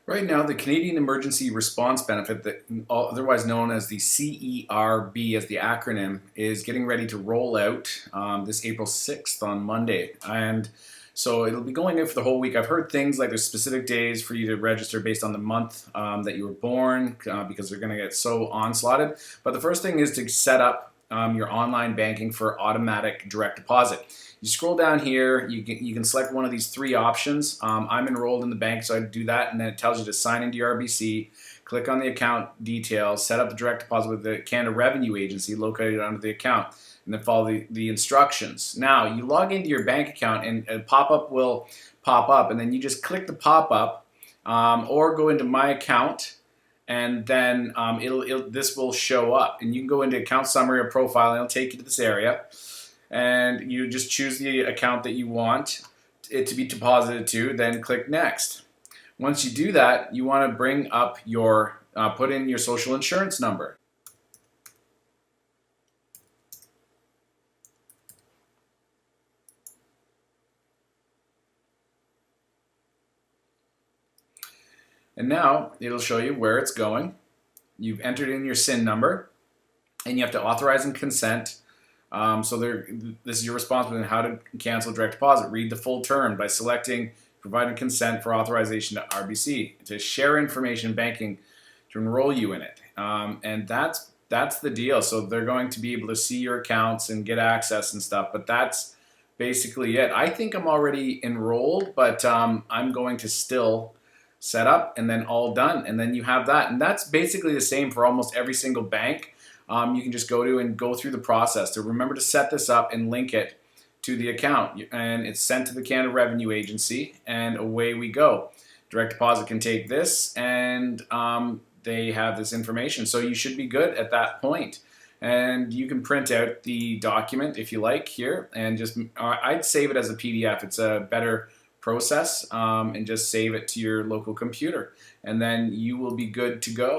Right now, the Canadian Emergency Response Benefit, otherwise known as the CERB as the acronym, is getting ready to roll out this April 6th on Monday. And so it'll be going in for the whole week. I've heard things like there's specific days for you to register based on the month that you were born because they're going to get so onslaughted. But the first thing is to set up your online banking for automatic direct deposit. You scroll down here, you can select one of these three options. I'm enrolled in the bank, so I do that, and then it tells you to sign into your RBC, click on the account details, set up the direct deposit with the Canada Revenue Agency located under the account, and then follow the instructions. Now, you log into your bank account, and a pop-up will pop up, and then you just click the pop-up or go into My Account, and then this will show up, and you can go into account summary or profile, and it'll take you to this area, and you just choose the account that you want it to be deposited to, then click next. Once you do that, you want to bring up your put in your social insurance number. And now it'll show you where it's going. You've entered in your SIN number, and you have to authorize and consent. This is your responsibility on how to cancel direct deposit. Read the full term by selecting providing consent for authorization to RBC to share information in banking to enroll you in it. And that's the deal. So they're going to be able to see your accounts and get access and stuff. But that's basically it. I think I'm already enrolled, but I'm going to still set up and then all done. And then you have that. And that's basically the same for almost every single bank. You can just go through the process to remember to set this up and link it to the account, and it's sent to the Canada Revenue Agency, and away we go. Direct deposit can take this, and they have this information, so you should be good at that point. And you can print out the document if you like here, and just I'd save it as a PDF. It's a better process, and just save it to your local computer, and then you will be good to go.